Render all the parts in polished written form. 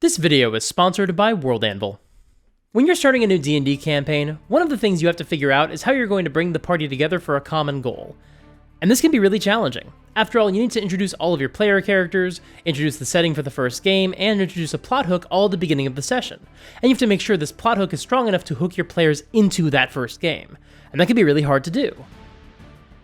This video is sponsored by World Anvil. When you're starting a new D&D campaign, one of the things you have to figure out is how you're going to bring the party together for a common goal. And this can be really challenging. After all, you need to introduce all of your player characters, introduce the setting for the first game, and introduce a plot hook all at the beginning of the session. And you have to make sure this plot hook is strong enough to hook your players into that first game. And that can be really hard to do.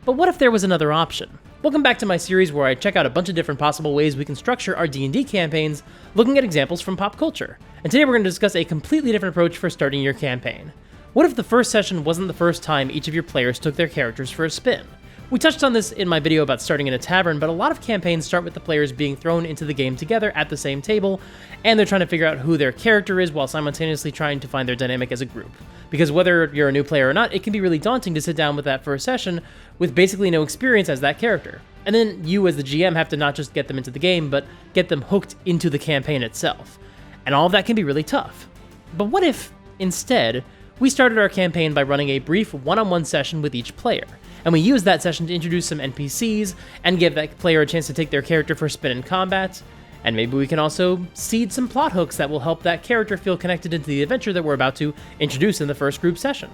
But what if there was another option? Welcome back to my series where I check out a bunch of different possible ways we can structure our D&D campaigns, looking at examples from pop culture. And today we're going to discuss a completely different approach for starting your campaign. What if the first session wasn't the first time each of your players took their characters for a spin? We touched on this in my video about starting in a tavern, but a lot of campaigns start with the players being thrown into the game together at the same table, and they're trying to figure out who their character is while simultaneously trying to find their dynamic as a group. Because whether you're a new player or not, it can be really daunting to sit down with that first session with basically no experience as that character. And then you as the GM have to not just get them into the game, but get them hooked into the campaign itself. And all of that can be really tough. But what if, instead, we started our campaign by running a brief one-on-one session with each player, and we used that session to introduce some NPCs and give that player a chance to take their character for a spin in combat, and maybe we can also seed some plot hooks that will help that character feel connected into the adventure that we're about to introduce in the first group session.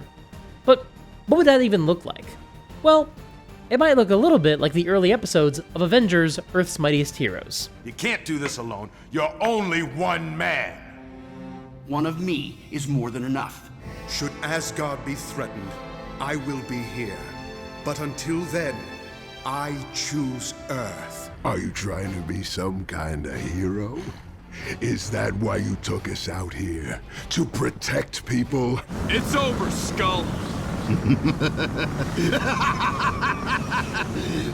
But what would that even look like? Well, it might look a little bit like the early episodes of Avengers: Earth's Mightiest Heroes. You can't do this alone. You're only one man. One of me is more than enough. Should Asgard be threatened, I will be here. But until then, I choose Earth. Are you trying to be some kind of hero? Is that why you took us out here? To protect people? It's over, Skull!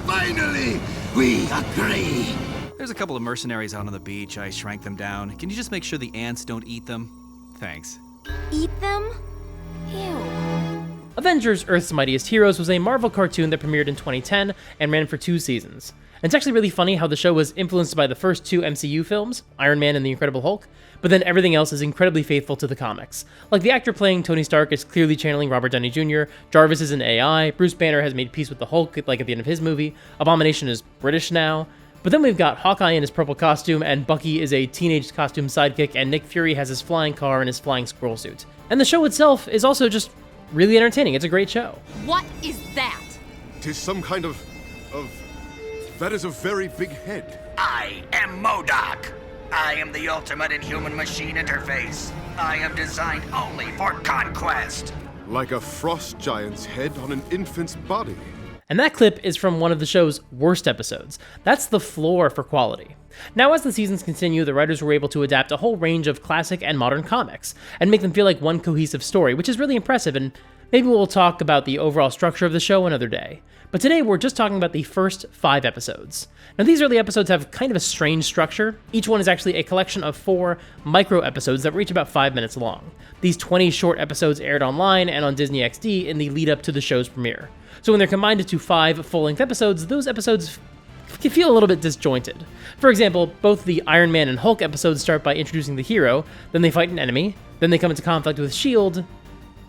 Finally, we agree. There's a couple of mercenaries out on the beach. I shrank them down. Can you just make sure the ants don't eat them? Thanks. Eat them? Ew. Avengers: Earth's Mightiest Heroes was a Marvel cartoon that premiered in 2010 and ran for 2 seasons. And it's actually really funny how the show was influenced by the first 2 MCU films, Iron Man and the Incredible Hulk, but then everything else is incredibly faithful to the comics. Like, the actor playing Tony Stark is clearly channeling Robert Downey Jr., Jarvis is an AI, Bruce Banner has made peace with the Hulk, like at the end of his movie, Abomination is British now, but then we've got Hawkeye in his purple costume, and Bucky is a teenage costume sidekick, and Nick Fury has his flying car and his flying squirrel suit. And the show itself is also just really entertaining. It's a great show. What is that? 'Tis some kind of... That is a very big head. I am MODOK. I am the ultimate inhuman-machine interface. I am designed only for conquest. Like a frost giant's head on an infant's body. And that clip is from one of the show's worst episodes. That's the floor for quality. Now, as the seasons continue, the writers were able to adapt a whole range of classic and modern comics, and make them feel like one cohesive story, which is really impressive, and maybe we'll talk about the overall structure of the show another day. But today we're just talking about the first 5 episodes. Now, these early episodes have kind of a strange structure. Each one is actually a collection of 4 micro episodes that were each about 5 minutes long. These 20 short episodes aired online and on Disney XD in the lead up to the show's premiere. So when they're combined into 5 full-length episodes, those episodes can feel a little bit disjointed. For example, both the Iron Man and Hulk episodes start by introducing the hero, then they fight an enemy, then they come into conflict with S.H.I.E.L.D.,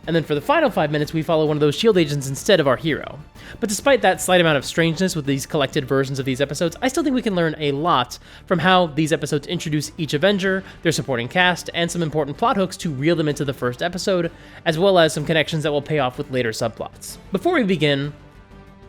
and then for the final 5 minutes we follow one of those S.H.I.E.L.D. agents instead of our hero. But despite that slight amount of strangeness with these collected versions of these episodes, I still think we can learn a lot from how these episodes introduce each Avenger, their supporting cast, and some important plot hooks to reel them into the first episode, as well as some connections that will pay off with later subplots. Before we begin,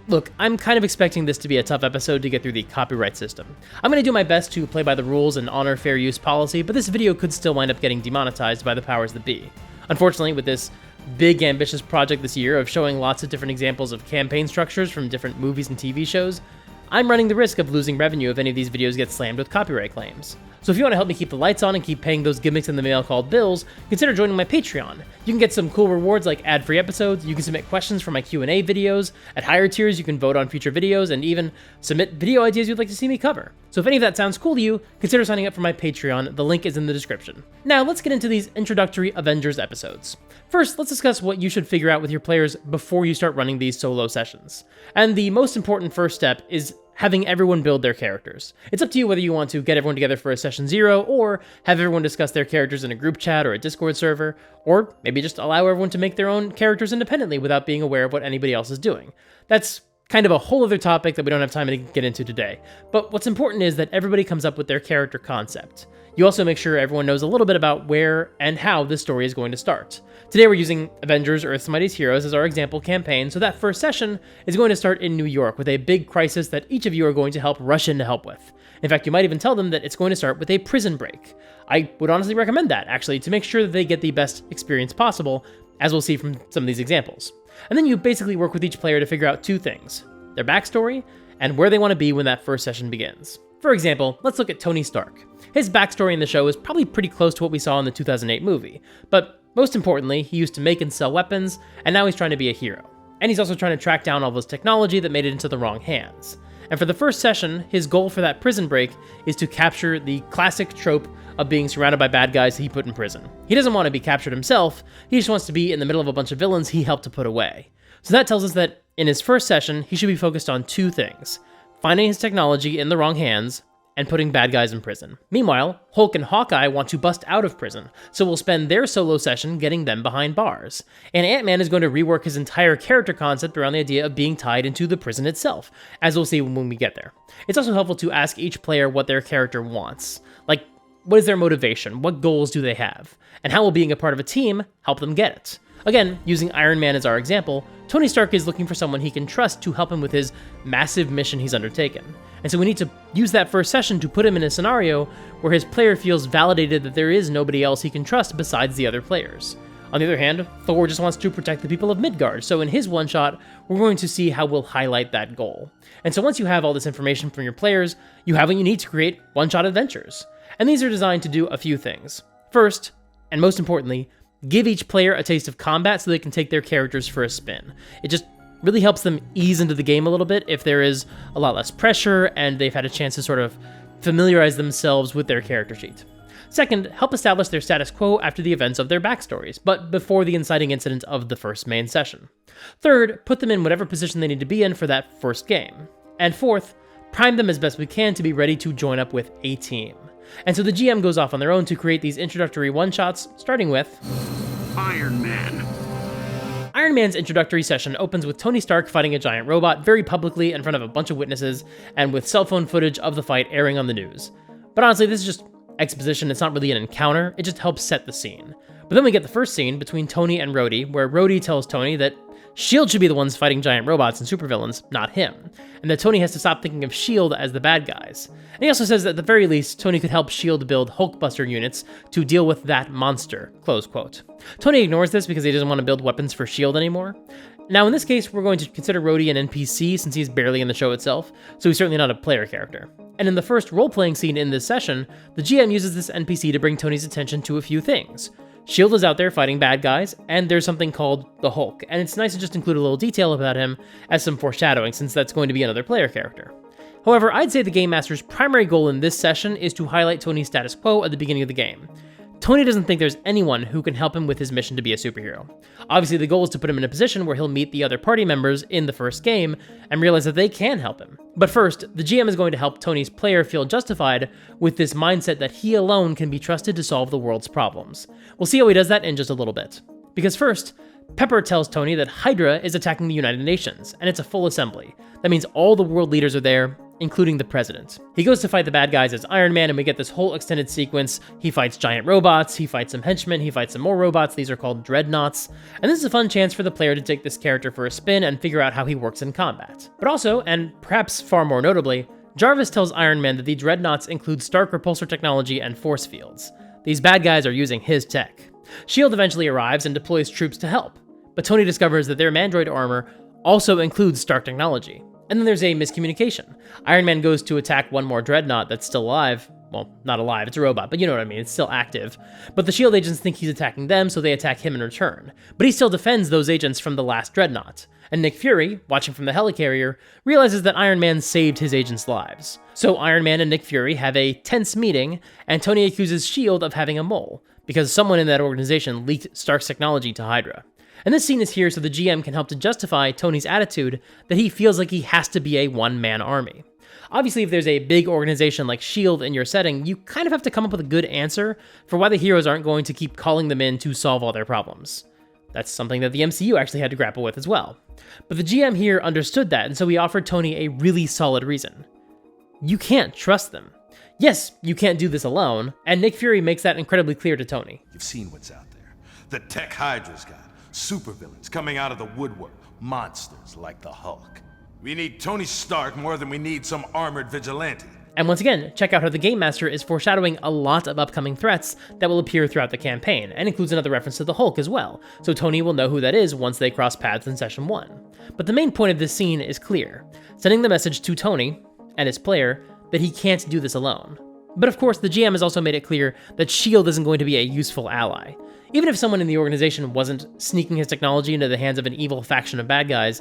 look, I'm kind of expecting this to be a tough episode to get through the copyright system. I'm going to do my best to play by the rules and honor fair use policy, but this video could still wind up getting demonetized by the powers that be. Unfortunately, with this big ambitious project this year of showing lots of different examples of campaign structures from different movies and TV shows, I'm running the risk of losing revenue if any of these videos get slammed with copyright claims. So if you want to help me keep the lights on and keep paying those gimmicks in the mail called bills, consider joining my Patreon. You can get some cool rewards like ad-free episodes, you can submit questions for my Q&A videos, at higher tiers you can vote on future videos, and even submit video ideas you'd like to see me cover. So if any of that sounds cool to you, consider signing up for my Patreon, the link is in the description. Now let's get into these introductory Avengers episodes. First, let's discuss what you should figure out with your players before you start running these solo sessions. And the most important first step is having everyone build their characters. It's up to you whether you want to get everyone together for a session 0, or have everyone discuss their characters in a group chat or a Discord server, or maybe just allow everyone to make their own characters independently without being aware of what anybody else is doing. That's kind of a whole other topic that we don't have time to get into today. But what's important is that everybody comes up with their character concept. You also make sure everyone knows a little bit about where and how this story is going to start. Today we're using Avengers Earth's Mightiest Heroes as our example campaign, so that first session is going to start in New York with a big crisis that each of you are going to rush in to help with. In fact, you might even tell them that it's going to start with a prison break. I would honestly recommend that, actually, to make sure that they get the best experience possible, as we'll see from some of these examples. And then you basically work with each player to figure out two things: their backstory and where they want to be when that first session begins. For example, let's look at Tony Stark. His backstory in the show is probably pretty close to what we saw in the 2008 movie, but most importantly, he used to make and sell weapons, and now he's trying to be a hero. And he's also trying to track down all this technology that made it into the wrong hands. And for the first session, his goal for that prison break is to capture the classic trope of being surrounded by bad guys he put in prison. He doesn't want to be captured himself, he just wants to be in the middle of a bunch of villains he helped to put away. So that tells us that in his first session, he should be focused on two things: finding his technology in the wrong hands, and putting bad guys in prison. Meanwhile, Hulk and Hawkeye want to bust out of prison, so we'll spend their solo session getting them behind bars. And Ant-Man is going to rework his entire character concept around the idea of being tied into the prison itself, as we'll see when we get there. It's also helpful to ask each player what their character wants. Like, what is their motivation? What goals do they have? And how will being a part of a team help them get it? Again, using Iron Man as our example, Tony Stark is looking for someone he can trust to help him with his massive mission he's undertaken. And so we need to use that first session to put him in a scenario where his player feels validated that there is nobody else he can trust besides the other players. On the other hand, Thor just wants to protect the people of Midgard, so in his one-shot, we're going to see how we'll highlight that goal. And so once you have all this information from your players, you have what you need to create one-shot adventures. And these are designed to do a few things. First, and most importantly, give each player a taste of combat so they can take their characters for a spin. It just really helps them ease into the game a little bit if there is a lot less pressure and they've had a chance to sort of familiarize themselves with their character sheet. Second, help establish their status quo after the events of their backstories, but before the inciting incident of the first main session. Third, put them in whatever position they need to be in for that first game. And fourth, prime them as best we can to be ready to join up with a team. And so the GM goes off on their own to create these introductory one-shots, starting with Iron Man. Iron Man's introductory session opens with Tony Stark fighting a giant robot very publicly in front of a bunch of witnesses, and with cell phone footage of the fight airing on the news. But honestly, this is just exposition, it's not really an encounter, it just helps set the scene. But then we get the first scene between Tony and Rhodey, where Rhodey tells Tony that S.H.I.E.L.D. should be the ones fighting giant robots and supervillains, not him, and that Tony has to stop thinking of S.H.I.E.L.D. as the bad guys. And he also says that at the very least, Tony could help S.H.I.E.L.D. build Hulkbuster units to deal with that monster, close quote. Tony ignores this because he doesn't want to build weapons for S.H.I.E.L.D. anymore. Now in this case, we're going to consider Rhodey an NPC since he's barely in the show itself, so he's certainly not a player character. And in the first role-playing scene in this session, the GM uses this NPC to bring Tony's attention to a few things. S.H.I.E.L.D. is out there fighting bad guys, and there's something called the Hulk, and it's nice to just include a little detail about him as some foreshadowing, since that's going to be another player character. However, I'd say the Game Master's primary goal in this session is to highlight Tony's status quo at the beginning of the game. Tony doesn't think there's anyone who can help him with his mission to be a superhero. Obviously, the goal is to put him in a position where he'll meet the other party members in the first game and realize that they can help him. But first, the GM is going to help Tony's player feel justified with this mindset that he alone can be trusted to solve the world's problems. We'll see how he does that in just a little bit. Because first, Pepper tells Tony that Hydra is attacking the United Nations, and it's a full assembly. That means all the world leaders are there, including the president. He goes to fight the bad guys as Iron Man, and we get this whole extended sequence. He fights giant robots, he fights some henchmen, he fights some more robots. These are called dreadnoughts. And this is a fun chance for the player to take this character for a spin and figure out how he works in combat. But also, and perhaps far more notably, Jarvis tells Iron Man that the dreadnoughts include Stark repulsor technology and force fields. These bad guys are using his tech. S.H.I.E.L.D. eventually arrives and deploys troops to help, but Tony discovers that their Mandroid armor also includes Stark technology. And then there's a miscommunication. Iron Man goes to attack one more dreadnought that's still alive. Well, not alive, it's a robot, but you know what I mean, it's still active. But the S.H.I.E.L.D. agents think he's attacking them, so they attack him in return. But he still defends those agents from the last dreadnought. And Nick Fury, watching from the helicarrier, realizes that Iron Man saved his agents' lives. So Iron Man and Nick Fury have a tense meeting, and Tony accuses S.H.I.E.L.D. of having a mole, because someone in that organization leaked Stark's technology to Hydra. And this scene is here so the GM can help to justify Tony's attitude that he feels like he has to be a one-man army. Obviously, if there's a big organization like S.H.I.E.L.D. in your setting, you kind of have to come up with a good answer for why the heroes aren't going to keep calling them in to solve all their problems. That's something that the MCU actually had to grapple with as well. But the GM here understood that, and so he offered Tony a really solid reason. You can't trust them. yes, you can't do this alone, and Nick Fury makes that incredibly clear to Tony. You've seen what's out there. The tech Hydra's got supervillains coming out of the woodwork, monsters like the Hulk. We need Tony Stark more than we need some armored vigilante. And once again, check out how the Game Master is foreshadowing a lot of upcoming threats that will appear throughout the campaign, and includes another reference to the Hulk as well, so Tony will know who that is once they cross paths in Session 1. But the main point of this scene is clear, sending the message to Tony, and his player, that he can't do this alone. But of course, the GM has also made it clear that S.H.I.E.L.D. isn't going to be a useful ally. Even if someone in the organization wasn't sneaking his technology into the hands of an evil faction of bad guys,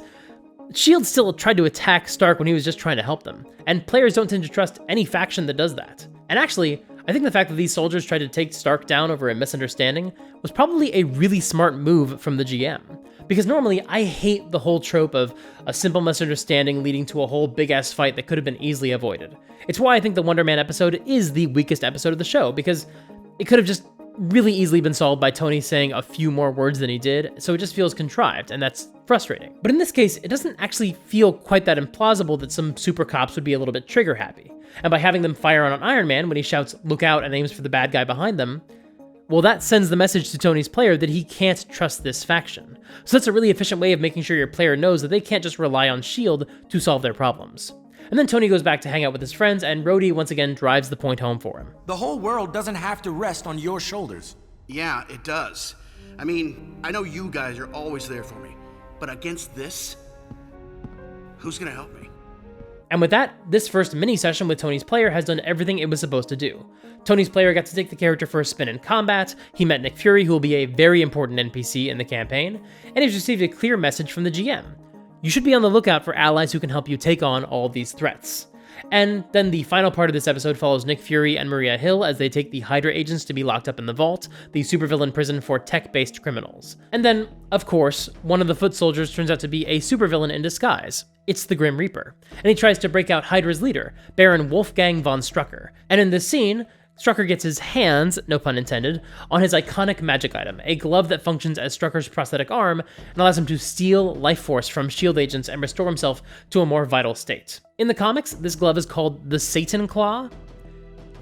S.H.I.E.L.D. still tried to attack Stark when he was just trying to help them, and players don't tend to trust any faction that does that. And actually, I think the fact that these soldiers tried to take Stark down over a misunderstanding was probably a really smart move from the GM. Because normally, I hate the whole trope of a simple misunderstanding leading to a whole big-ass fight that could have been easily avoided. It's why I think the Wonder Man episode is the weakest episode of the show, because it could have just really easily been solved by Tony saying a few more words than he did, so it just feels contrived, and that's frustrating. But in this case, it doesn't actually feel quite that implausible that some super cops would be a little bit trigger happy. And by having them fire on Iron Man when he shouts, "Look out," and aims for the bad guy behind them, well, that sends the message to Tony's player that he can't trust this faction. So that's a really efficient way of making sure your player knows that they can't just rely on S.H.I.E.L.D. to solve their problems. And then Tony goes back to hang out with his friends, and Rhodey once again drives the point home for him. The whole world doesn't have to rest on your shoulders. Yeah, it does. I mean, I know you guys are always there for me, but against this, who's gonna help me? And with that, this first mini-session with Tony's player has done everything it was supposed to do. Tony's player got to take the character for a spin in combat, he met Nick Fury, who will be a very important NPC in the campaign, and he's received a clear message from the GM. You should be on the lookout for allies who can help you take on all these threats. And then the final part of this episode follows Nick Fury and Maria Hill as they take the Hydra agents to be locked up in the Vault, the supervillain prison for tech-based criminals. And then, of course, one of the foot soldiers turns out to be a supervillain in disguise. It's the Grim Reaper, and he tries to break out Hydra's leader, Baron Wolfgang von Strucker. And in this scene, Strucker gets his hands, no pun intended, on his iconic magic item, a glove that functions as Strucker's prosthetic arm and allows him to steal life force from S.H.I.E.L.D. agents and restore himself to a more vital state. In the comics, this glove is called the Satan Claw.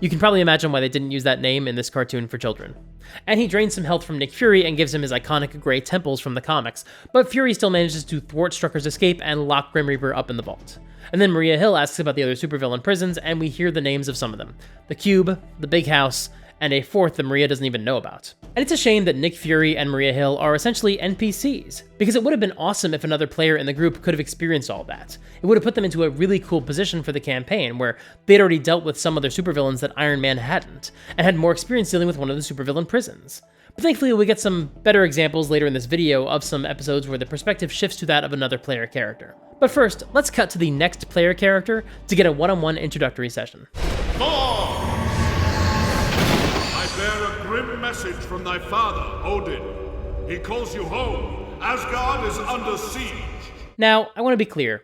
You can probably imagine why they didn't use that name in this cartoon for children. And he drains some health from Nick Fury and gives him his iconic gray temples from the comics, but Fury still manages to thwart Strucker's escape and lock Grim Reaper up in the vault. And then Maria Hill asks about the other supervillain prisons, and we hear the names of some of them. The Cube, the Big House, and a fourth that Maria doesn't even know about. And it's a shame that Nick Fury and Maria Hill are essentially NPCs, because it would have been awesome if another player in the group could have experienced all that. It would have put them into a really cool position for the campaign, where they'd already dealt with some other supervillains that Iron Man hadn't, and had more experience dealing with one of the supervillain prisons. But thankfully, we get some better examples later in this video of some episodes where the perspective shifts to that of another player character. But first, let's cut to the next player character to get a one-on-one introductory session. Thor! I bear a grim message from thy father, Odin. He calls you home. Asgard is under siege. Now, I want to be clear.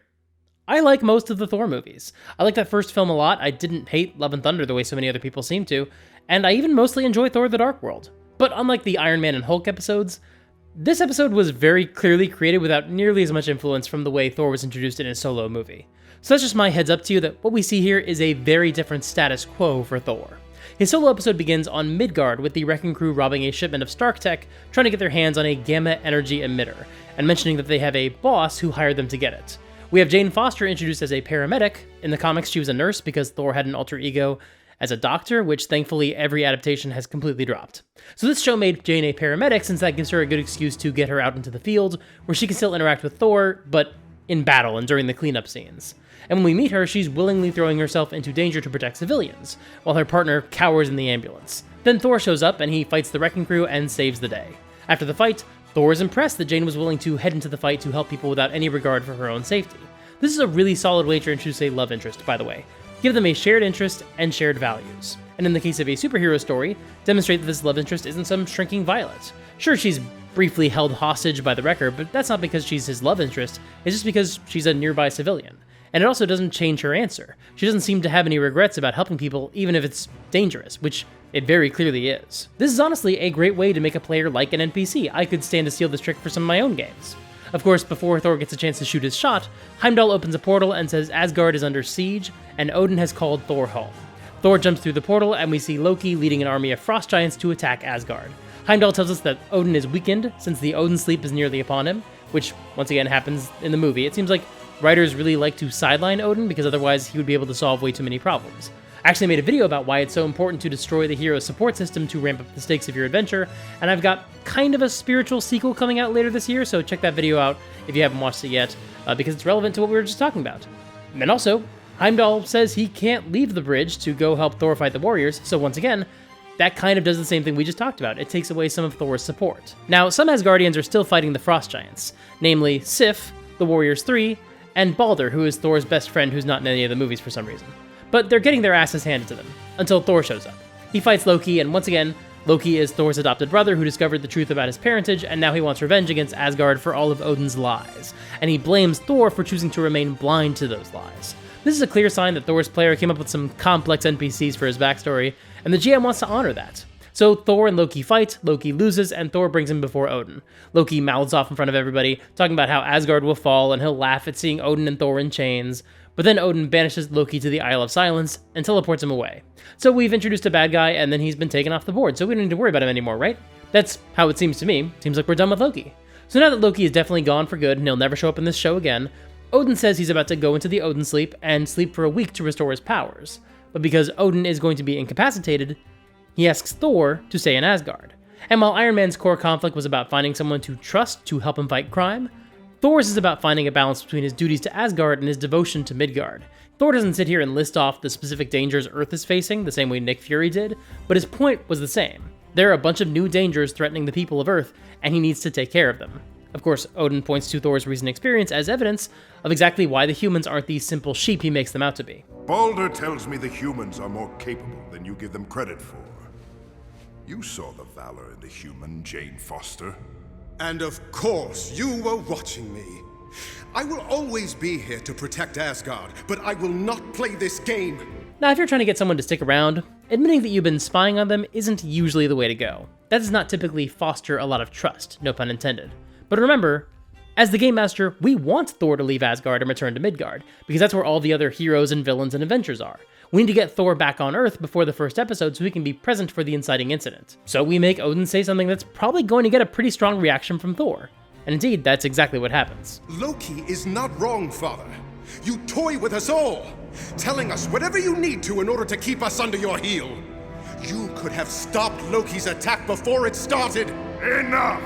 I like most of the Thor movies. I like that first film a lot. I didn't hate Love and Thunder the way so many other people seem to, and I even mostly enjoy Thor: The Dark World. But unlike the Iron Man and Hulk episodes, this episode was very clearly created without nearly as much influence from the way Thor was introduced in his solo movie. So that's just my heads up to you that what we see here is a very different status quo for Thor. His solo episode begins on Midgard with the Wrecking Crew robbing a shipment of Stark tech, trying to get their hands on a gamma energy emitter, and mentioning that they have a boss who hired them to get it. We have Jane Foster introduced as a paramedic. In the comics, she was a nurse because Thor had an alter ego as a doctor, which thankfully every adaptation has completely dropped. So this show made Jane a paramedic since that gives her a good excuse to get her out into the field, where she can still interact with Thor, but in battle and during the cleanup scenes. And when we meet her, she's willingly throwing herself into danger to protect civilians, while her partner cowers in the ambulance. Then Thor shows up and he fights the Wrecking Crew and saves the day. After the fight, Thor is impressed that Jane was willing to head into the fight to help people without any regard for her own safety. This is a really solid way to introduce a love interest, by the way. Give them a shared interest and shared values. And in the case of a superhero story, demonstrate that this love interest isn't some shrinking violet. Sure, she's briefly held hostage by the Wrecker, but that's not because she's his love interest, it's just because she's a nearby civilian. And it also doesn't change her answer. She doesn't seem to have any regrets about helping people, even if it's dangerous, which it very clearly is. This is honestly a great way to make a player like an NPC. I could stand to steal this trick for some of my own games. Of course, before Thor gets a chance to shoot his shot, Heimdall opens a portal and says Asgard is under siege, and Odin has called Thor home. Thor jumps through the portal, and we see Loki leading an army of frost giants to attack Asgard. Heimdall tells us that Odin is weakened since the Odin sleep is nearly upon him, which once again happens in the movie. It seems like writers really like to sideline Odin because otherwise he would be able to solve way too many problems. I actually made a video about why it's so important to destroy the hero's support system to ramp up the stakes of your adventure, and I've got kind of a spiritual sequel coming out later this year, so check that video out if you haven't watched it yet, because it's relevant to what we were just talking about. And also, Heimdall says he can't leave the bridge to go help Thor fight the warriors, so once again, that kind of does the same thing we just talked about. It takes away some of Thor's support. Now, some Asgardians are still fighting the Frost Giants, namely Sif, the Warriors 3, and Balder, who is Thor's best friend who's not in any of the movies for some reason. But they're getting their asses handed to them, until Thor shows up. He fights Loki, and once again, Loki is Thor's adopted brother who discovered the truth about his parentage, and now he wants revenge against Asgard for all of Odin's lies. And he blames Thor for choosing to remain blind to those lies. This is a clear sign that Thor's player came up with some complex NPCs for his backstory, and the GM wants to honor that. So Thor and Loki fight, Loki loses, and Thor brings him before Odin. Loki mouths off in front of everybody, talking about how Asgard will fall, and he'll laugh at seeing Odin and Thor in chains. But then Odin banishes Loki to the Isle of Silence and teleports him away. So we've introduced a bad guy, and then he's been taken off the board, so we don't need to worry about him anymore, right? That's how it seems to me. Seems like we're done with Loki. So now that Loki is definitely gone for good, and he'll never show up in this show again, Odin says he's about to go into the Odin sleep and sleep for a week to restore his powers. But because Odin is going to be incapacitated, he asks Thor to stay in Asgard. And while Iron Man's core conflict was about finding someone to trust to help him fight crime, Thor's is about finding a balance between his duties to Asgard and his devotion to Midgard. Thor doesn't sit here and list off the specific dangers Earth is facing, the same way Nick Fury did, but his point was the same. There are a bunch of new dangers threatening the people of Earth, and he needs to take care of them. Of course, Odin points to Thor's recent experience as evidence of exactly why the humans aren't these simple sheep he makes them out to be. Balder tells me the humans are more capable than you give them credit for. You saw the valor in the human, Jane Foster. And of course, you were watching me. I will always be here to protect Asgard, but I will not play this game. Now, if you're trying to get someone to stick around, admitting that you've been spying on them isn't usually the way to go. That does not typically foster a lot of trust, no pun intended. But remember, as the Game Master, we want Thor to leave Asgard and return to Midgard, because that's where all the other heroes and villains and adventures are. We need to get Thor back on Earth before the first episode so he can be present for the inciting incident. So we make Odin say something that's probably going to get a pretty strong reaction from Thor. And indeed, that's exactly what happens. Loki is not wrong, Father. You toy with us all, telling us whatever you need to in order to keep us under your heel. You could have stopped Loki's attack before it started. Enough!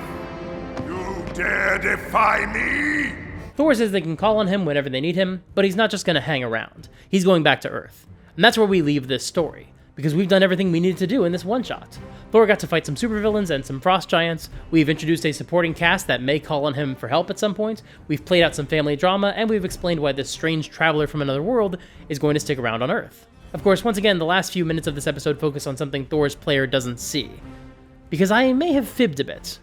You dare defy me? Thor says they can call on him whenever they need him, but he's not just going to hang around. He's going back to Earth. And that's where we leave this story, because we've done everything we needed to do in this one-shot. Thor got to fight some supervillains and some frost giants, we've introduced a supporting cast that may call on him for help at some point, we've played out some family drama, and we've explained why this strange traveler from another world is going to stick around on Earth. Of course, once again, the last few minutes of this episode focus on something Thor's player doesn't see. Because I may have fibbed a bit.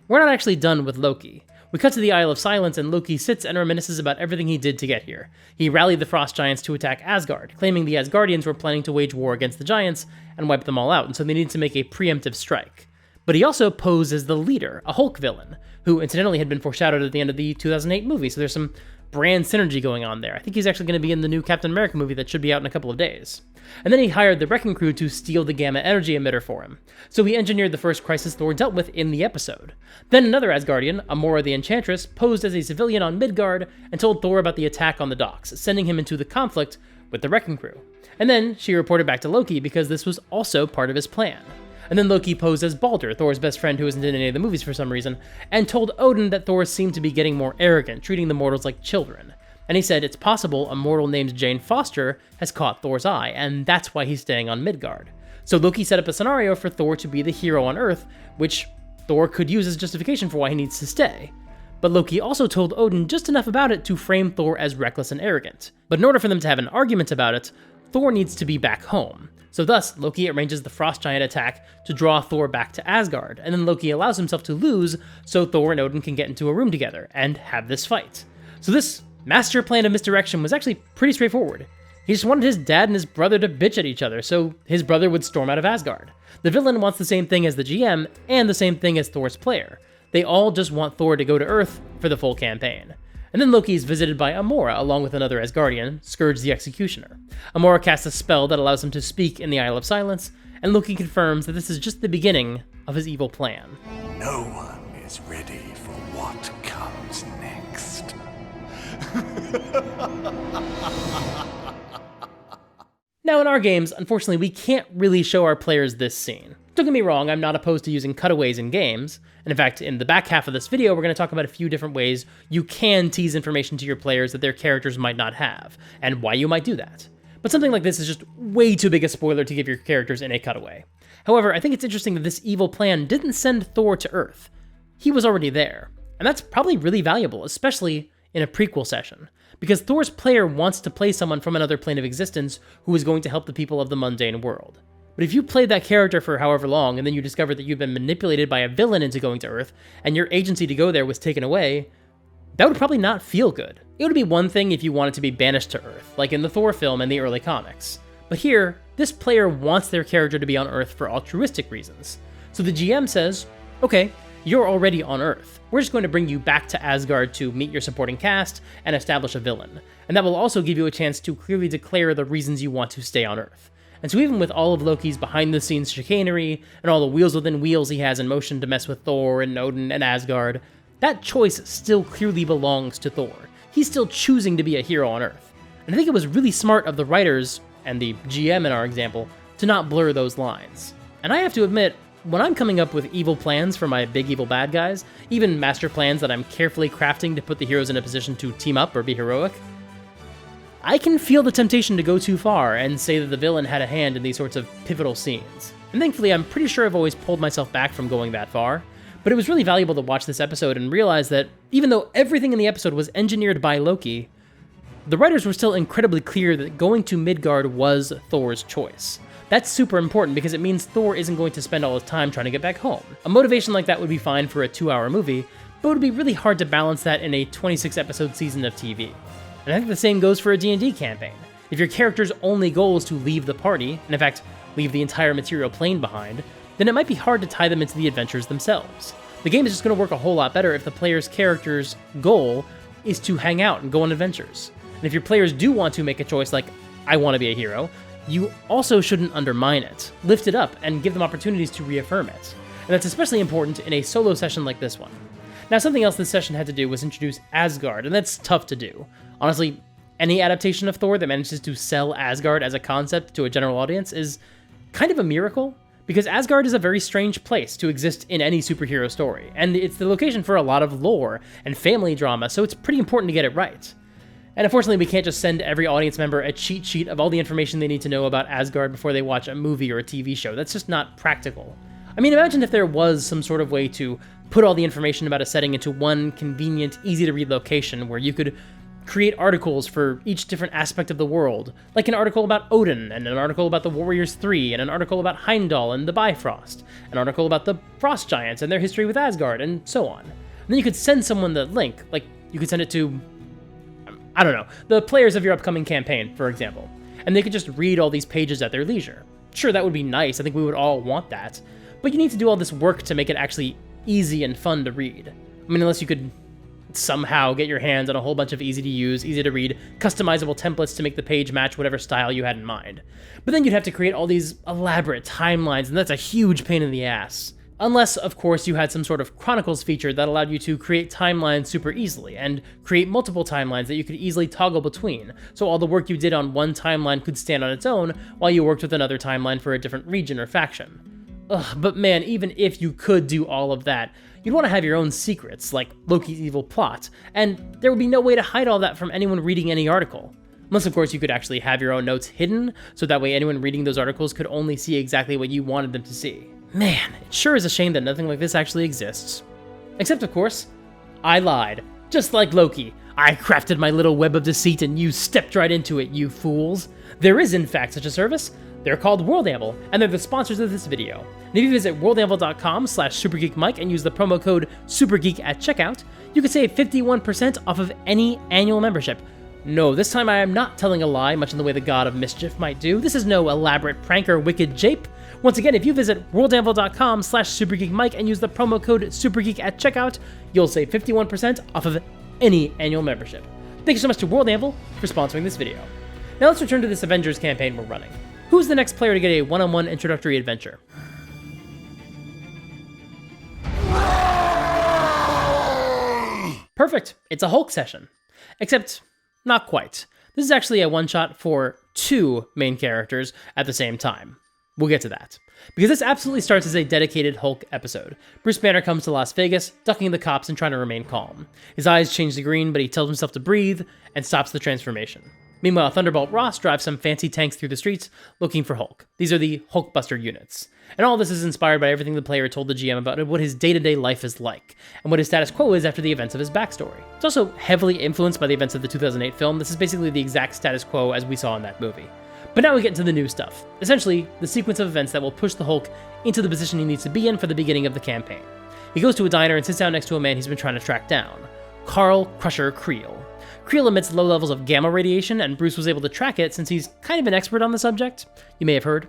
We're not actually done with Loki. We cut to the Isle of Silence, and Loki sits and reminisces about everything he did to get here. He rallied the Frost Giants to attack Asgard, claiming the Asgardians were planning to wage war against the Giants and wipe them all out, and so they needed to make a preemptive strike. But he also posed as the leader, a Hulk villain, who incidentally had been foreshadowed at the end of the 2008 movie, so there's some brand synergy going on there. I think he's actually going to be in the new Captain America movie that should be out in a couple of days. And then he hired the Wrecking Crew to steal the gamma energy emitter for him. So he engineered the first crisis Thor dealt with in the episode. Then another Asgardian, Amora the Enchantress, posed as a civilian on Midgard and told Thor about the attack on the docks, sending him into the conflict with the Wrecking Crew. And then she reported back to Loki because this was also part of his plan. And then Loki posed as Balder, Thor's best friend who isn't in any of the movies for some reason, and told Odin that Thor seemed to be getting more arrogant, treating the mortals like children. And he said it's possible a mortal named Jane Foster has caught Thor's eye, and that's why he's staying on Midgard. So Loki set up a scenario for Thor to be the hero on Earth, which Thor could use as justification for why he needs to stay. But Loki also told Odin just enough about it to frame Thor as reckless and arrogant. But in order for them to have an argument about it, Thor needs to be back home. So thus, Loki arranges the Frost Giant attack to draw Thor back to Asgard, and then Loki allows himself to lose so Thor and Odin can get into a room together and have this fight. So this master plan of misdirection was actually pretty straightforward. He just wanted his dad and his brother to bitch at each other, so his brother would storm out of Asgard. The villain wants the same thing as the GM, and the same thing as Thor's player. They all just want Thor to go to Earth for the full campaign. And then Loki is visited by Amora along with another Asgardian, Scourge the Executioner. Amora casts a spell that allows him to speak in the Isle of Silence, and Loki confirms that this is just the beginning of his evil plan. No one is ready for what comes next. Now in our games, unfortunately, we can't really show our players this scene. Don't get me wrong, I'm not opposed to using cutaways in games, and in fact, in the back half of this video, we're going to talk about a few different ways you can tease information to your players that their characters might not have, and why you might do that. But something like this is just way too big a spoiler to give your characters in a cutaway. However, I think it's interesting that this evil plan didn't send Thor to Earth. He was already there, and that's probably really valuable, especially in a prequel session, because Thor's player wants to play someone from another plane of existence who is going to help the people of the mundane world. But if you played that character for however long, and then you discovered that you've been manipulated by a villain into going to Earth, and your agency to go there was taken away, that would probably not feel good. It would be one thing if you wanted to be banished to Earth, like in the Thor film and the early comics. But here, this player wants their character to be on Earth for altruistic reasons. So the GM says, okay, you're already on Earth. We're just going to bring you back to Asgard to meet your supporting cast and establish a villain. And that will also give you a chance to clearly declare the reasons you want to stay on Earth. And so even with all of Loki's behind-the-scenes chicanery, and all the wheels within wheels he has in motion to mess with Thor and Odin and Asgard, that choice still clearly belongs to Thor. He's still choosing to be a hero on Earth. And I think it was really smart of the writers, and the GM in our example, to not blur those lines. And I have to admit, when I'm coming up with evil plans for my big evil bad guys, even master plans that I'm carefully crafting to put the heroes in a position to team up or be heroic, I can feel the temptation to go too far and say that the villain had a hand in these sorts of pivotal scenes. And thankfully, I'm pretty sure I've always pulled myself back from going that far, but it was really valuable to watch this episode and realize that even though everything in the episode was engineered by Loki, the writers were still incredibly clear that going to Midgard was Thor's choice. That's super important because it means Thor isn't going to spend all his time trying to get back home. A motivation like that would be fine for a 2-hour movie, but it would be really hard to balance that in a 26-episode season of TV. And I think the same goes for a D&D campaign. If your character's only goal is to leave the party, and in fact, leave the entire material plane behind, then it might be hard to tie them into the adventures themselves. The game is just going to work a whole lot better if the player's character's goal is to hang out and go on adventures. And if your players do want to make a choice like, I want to be a hero, you also shouldn't undermine it. Lift it up and give them opportunities to reaffirm it. And that's especially important in a solo session like this one. Now, something else this session had to do was introduce Asgard, and that's tough to do. Honestly, any adaptation of Thor that manages to sell Asgard as a concept to a general audience is kind of a miracle, because Asgard is a very strange place to exist in any superhero story, and it's the location for a lot of lore and family drama, so it's pretty important to get it right. And unfortunately, we can't just send every audience member a cheat sheet of all the information they need to know about Asgard before they watch a movie or a TV show. That's just not practical. I mean, imagine if there was some sort of way to put all the information about a setting into one convenient, easy-to-read location where you could create articles for each different aspect of the world, like an article about Odin, and an article about the Warriors 3, and an article about Heimdall and the Bifrost, an article about the Frost Giants and their history with Asgard, and so on. And then you could send someone the link, like you could send it to, I don't know, the players of your upcoming campaign, for example, and they could just read all these pages at their leisure. Sure, that would be nice, I think we would all want that, but you need to do all this work to make it actually easy and fun to read. I mean, unless you could somehow get your hands on a whole bunch of easy-to-use, easy-to-read, customizable templates to make the page match whatever style you had in mind. But then you'd have to create all these elaborate timelines, and that's a huge pain in the ass. Unless, of course, you had some sort of Chronicles feature that allowed you to create timelines super easily, and create multiple timelines that you could easily toggle between, so all the work you did on one timeline could stand on its own, while you worked with another timeline for a different region or faction. Ugh, but man, even if you could do all of that, you'd want to have your own secrets, like Loki's evil plot, and there would be no way to hide all that from anyone reading any article. Unless, of course, you could actually have your own notes hidden, so that way anyone reading those articles could only see exactly what you wanted them to see. Man, it sure is a shame that nothing like this actually exists. Except, of course, I lied. Just like Loki. I crafted my little web of deceit and you stepped right into it, you fools. There is, in fact, such a service. They're called WorldAnvil, and they're the sponsors of this video. And if you visit worldanvil.com/SuperGeekMike and use the promo code SuperGeek at checkout, you can save 51% off of any annual membership. No, this time I am not telling a lie, much in the way the God of Mischief might do. This is no elaborate prank or wicked jape. Once again, if you visit worldanvil.com/SuperGeekMike and use the promo code SuperGeek at checkout, you'll save 51% off of any annual membership. Thank you so much to World Anvil for sponsoring this video. Now let's return to this Avengers campaign we're running. Who's the next player to get a one-on-one introductory adventure? Perfect, it's a Hulk session. Except, not quite. This is actually a one-shot for 2 main characters at the same time. We'll get to that. Because this absolutely starts as a dedicated Hulk episode. Bruce Banner comes to Las Vegas, ducking the cops and trying to remain calm. His eyes change to green, but he tells himself to breathe and stops the transformation. Meanwhile, Thunderbolt Ross drives some fancy tanks through the streets looking for Hulk. These are the Hulkbuster units. And all this is inspired by everything the player told the GM about what his day-to-day life is like, and what his status quo is after the events of his backstory. It's also heavily influenced by the events of the 2008 film. This is basically the exact status quo as we saw in that movie. But now we get into the new stuff. Essentially, the sequence of events that will push the Hulk into the position he needs to be in for the beginning of the campaign. He goes to a diner and sits down next to a man he's been trying to track down, Carl Crusher Creel. Creel emits low levels of gamma radiation, and Bruce was able to track it since he's kind of an expert on the subject. You may have heard.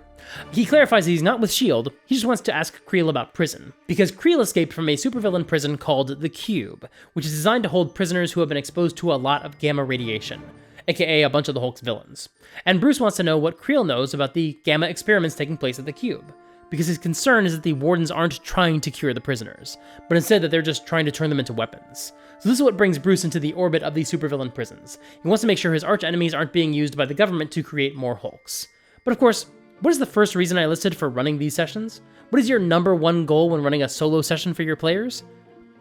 He clarifies that he's not with S.H.I.E.L.D., he just wants to ask Creel about prison, because Creel escaped from a supervillain prison called the Cube, which is designed to hold prisoners who have been exposed to a lot of gamma radiation, aka a bunch of the Hulk's villains. And Bruce wants to know what Creel knows about the gamma experiments taking place at the Cube, because his concern is that the wardens aren't trying to cure the prisoners, but instead that they're just trying to turn them into weapons. So this is what brings Bruce into the orbit of these supervillain prisons. He wants to make sure his arch-enemies aren't being used by the government to create more Hulks. But of course, what is the first reason I listed for running these sessions? What is your number one goal when running a solo session for your players?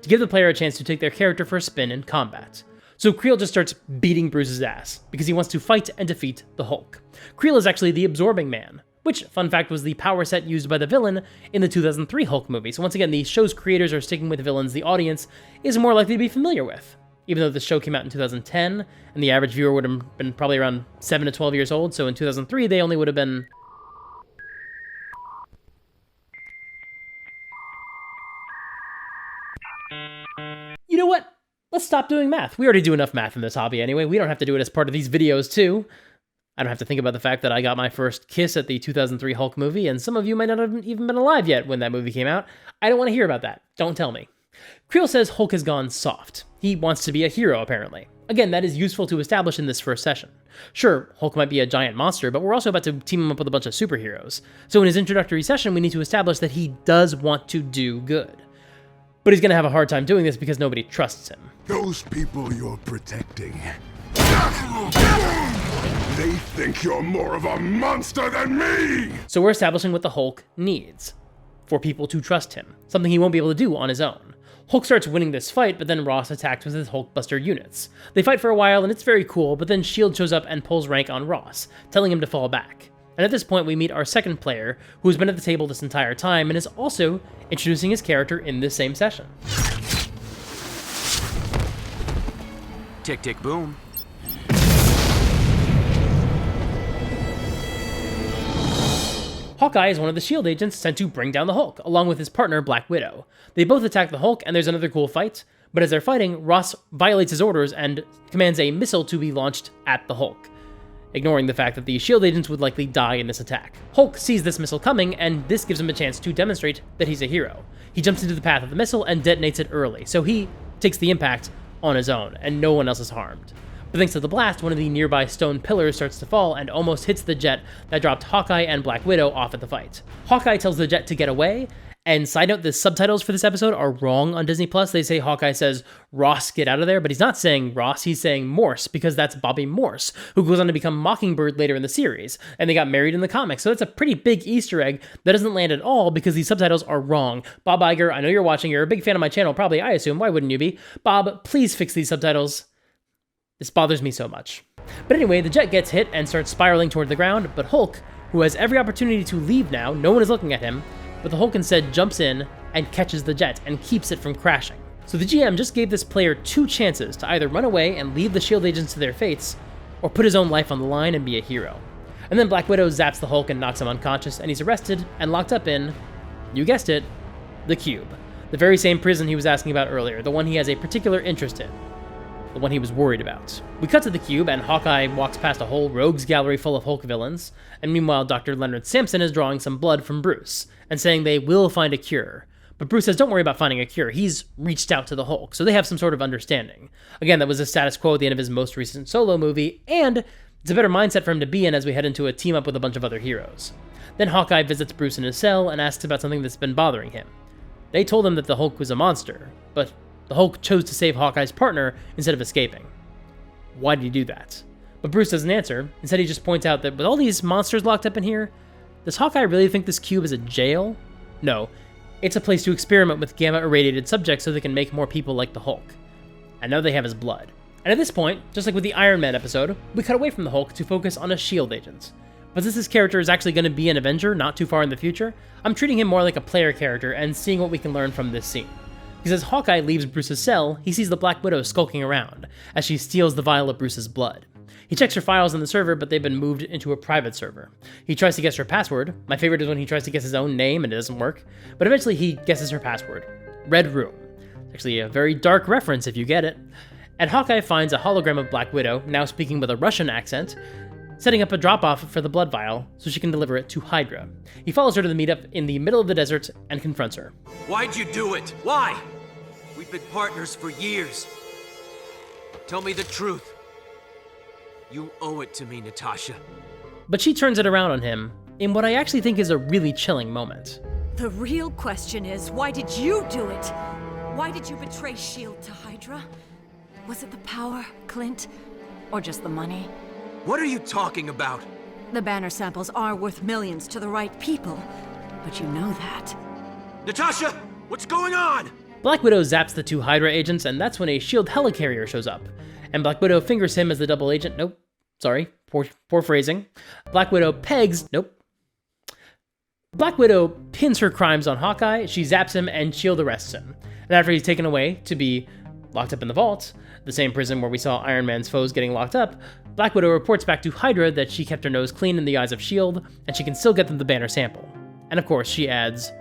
To give the player a chance to take their character for a spin in combat. So Creel just starts beating Bruce's ass, because he wants to fight and defeat the Hulk. Creel is actually the Absorbing Man, which, fun fact, was the power set used by the villain in the 2003 Hulk movie. So once again, the show's creators are sticking with villains the audience is more likely to be familiar with. Even though the show came out in 2010, and the average viewer would have been probably around 7 to 12 years old, so in 2003 they only would have been... You know what? Let's stop doing math. We already do enough math in this hobby anyway. We don't have to do it as part of these videos too. I don't have to think about the fact that I got my first kiss at the 2003 Hulk movie, and some of you might not have even been alive yet when that movie came out. I don't want to hear about that. Don't tell me. Creel says Hulk has gone soft. He wants to be a hero, apparently. Again, that is useful to establish in this first session. Sure, Hulk might be a giant monster, but we're also about to team him up with a bunch of superheroes. So in his introductory session, we need to establish that he does want to do good. But he's going to have a hard time doing this because nobody trusts him. Those people you're protecting, they think you're more of a monster than me! So we're establishing what the Hulk needs. For people to trust him. Something he won't be able to do on his own. Hulk starts winning this fight, but then Ross attacks with his Hulkbuster units. They fight for a while, and it's very cool, but then S.H.I.E.L.D. shows up and pulls rank on Ross, telling him to fall back. And at this point, we meet our second player, who's been at the table this entire time, and is also introducing his character in this same session. Tick, tick, boom. Hawkeye is one of the S.H.I.E.L.D. agents sent to bring down the Hulk, along with his partner, Black Widow. They both attack the Hulk, and there's another cool fight, but as they're fighting, Ross violates his orders and commands a missile to be launched at the Hulk, ignoring the fact that the S.H.I.E.L.D. agents would likely die in this attack. Hulk sees this missile coming, and this gives him a chance to demonstrate that he's a hero. He jumps into the path of the missile and detonates it early, so he takes the impact on his own, and no one else is harmed. But thanks to the blast, one of the nearby stone pillars starts to fall and almost hits the jet that dropped Hawkeye and Black Widow off at the fight. Hawkeye tells the jet to get away, and side note, the subtitles for this episode are wrong on Disney+. They say Hawkeye says, "Ross, get out of there," but he's not saying Ross, he's saying Morse, because that's Bobby Morse, who goes on to become Mockingbird later in the series, and they got married in the comics, so it's a pretty big Easter egg that doesn't land at all because these subtitles are wrong. Bob Iger, I know you're watching, you're a big fan of my channel, probably, I assume, why wouldn't you be? Bob, please fix these subtitles. This bothers me so much. But anyway, the jet gets hit and starts spiraling toward the ground, but Hulk, who has every opportunity to leave now, no one is looking at him, but the Hulk instead jumps in and catches the jet and keeps it from crashing. So the GM just gave this player 2 chances to either run away and leave the S.H.I.E.L.D. agents to their fates, or put his own life on the line and be a hero. And then Black Widow zaps the Hulk and knocks him unconscious, and he's arrested and locked up in, you guessed it, the Cube. The very same prison he was asking about earlier, the one he has a particular interest in. The one he was worried about. We cut to the Cube, and Hawkeye walks past a whole rogues gallery full of Hulk villains, and meanwhile Dr. Leonard Samson is drawing some blood from Bruce, and saying they will find a cure. But Bruce says don't worry about finding a cure. He's reached out to the Hulk, so they have some sort of understanding. Again, that was the status quo at the end of his most recent solo movie, and it's a better mindset for him to be in as we head into a team up with a bunch of other heroes. Then Hawkeye visits Bruce in his cell and asks about something that's been bothering him. They told him that the Hulk was a monster, but the Hulk chose to save Hawkeye's partner instead of escaping. Why did he do that? But Bruce doesn't answer. Instead, he just points out that with all these monsters locked up in here, does Hawkeye really think this cube is a jail? No, it's a place to experiment with gamma-irradiated subjects so they can make more people like the Hulk. And now they have his blood. And at this point, just like with the Iron Man episode, we cut away from the Hulk to focus on a S.H.I.E.L.D. agent. But since this character is actually going to be an Avenger not too far in the future, I'm treating him more like a player character and seeing what we can learn from this scene. Because as Hawkeye leaves Bruce's cell, he sees the Black Widow skulking around, as she steals the vial of Bruce's blood. He checks her files in the server, but they've been moved into a private server. He tries to guess her password. My favorite is when he tries to guess his own name and it doesn't work. But eventually he guesses her password. Red Room. It's actually a very dark reference if you get it. And Hawkeye finds a hologram of Black Widow, now speaking with a Russian accent, setting up a drop-off for the blood vial so she can deliver it to Hydra. He follows her to the meetup in the middle of the desert and confronts her. Why'd you do it? Why? We've been partners for years. Tell me the truth. You owe it to me, Natasha. But she turns it around on him in what I actually think is a really chilling moment. The real question is, why did you do it? Why did you betray S.H.I.E.L.D. to Hydra? Was it the power, Clint? Or just the money? What are you talking about? The banner samples are worth millions to the right people, but you know that. Natasha, what's going on? Black Widow zaps the two Hydra agents, and that's when a S.H.I.E.L.D. helicarrier shows up. And Black Widow fingers him as the double agent. Nope. Sorry. Poor phrasing. Black Widow pegs. Nope. Black Widow pins her crimes on Hawkeye, she zaps him, and S.H.I.E.L.D. arrests him. And after he's taken away to be locked up in the vault, the same prison where we saw Iron Man's foes getting locked up, Black Widow reports back to Hydra that she kept her nose clean in the eyes of S.H.I.E.L.D., and she can still get them the banner sample. And of course, she adds,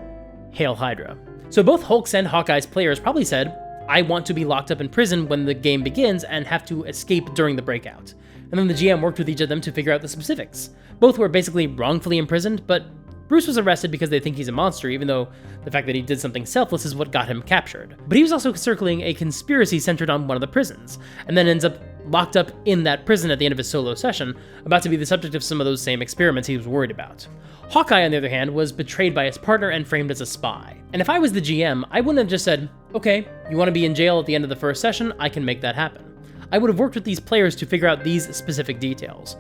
"Hail Hydra." So both Hulk's and Hawkeye's players probably said, I want to be locked up in prison when the game begins and have to escape during the breakout. And then the GM worked with each of them to figure out the specifics. Both were basically wrongfully imprisoned, but Bruce was arrested because they think he's a monster, even though the fact that he did something selfless is what got him captured. But he was also circling a conspiracy centered on one of the prisons, and then ends up locked up in that prison at the end of his solo session, about to be the subject of some of those same experiments he was worried about. Hawkeye, on the other hand, was betrayed by his partner and framed as a spy. And if I was the GM, I wouldn't have just said, okay, you want to be in jail at the end of the first session, I can make that happen. I would have worked with these players to figure out these specific details.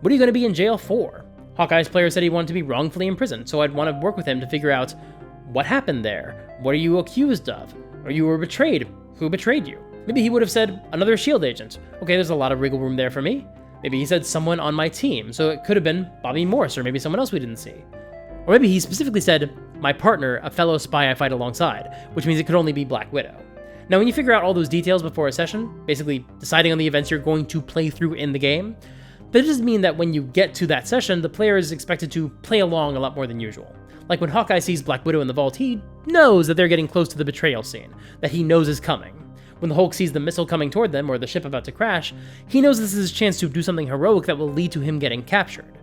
What are you going to be in jail for? Hawkeye's player said he wanted to be wrongfully imprisoned, so I'd want to work with him to figure out what happened there. What are you accused of? Or you were betrayed. Who betrayed you? Maybe he would have said another S.H.I.E.L.D. agent. Okay, there's a lot of wiggle room there for me. Maybe he said someone on my team, so it could have been Bobby Morse or maybe someone else we didn't see. Or maybe he specifically said, my partner, a fellow spy I fight alongside, which means it could only be Black Widow. Now, when you figure out all those details before a session, basically deciding on the events you're going to play through in the game, that doesn't mean that when you get to that session, the player is expected to play along a lot more than usual. Like when Hawkeye sees Black Widow in the vault, he knows that they're getting close to the betrayal scene, that he knows is coming. When the Hulk sees the missile coming toward them or the ship about to crash, he knows this is his chance to do something heroic that will lead to him getting captured.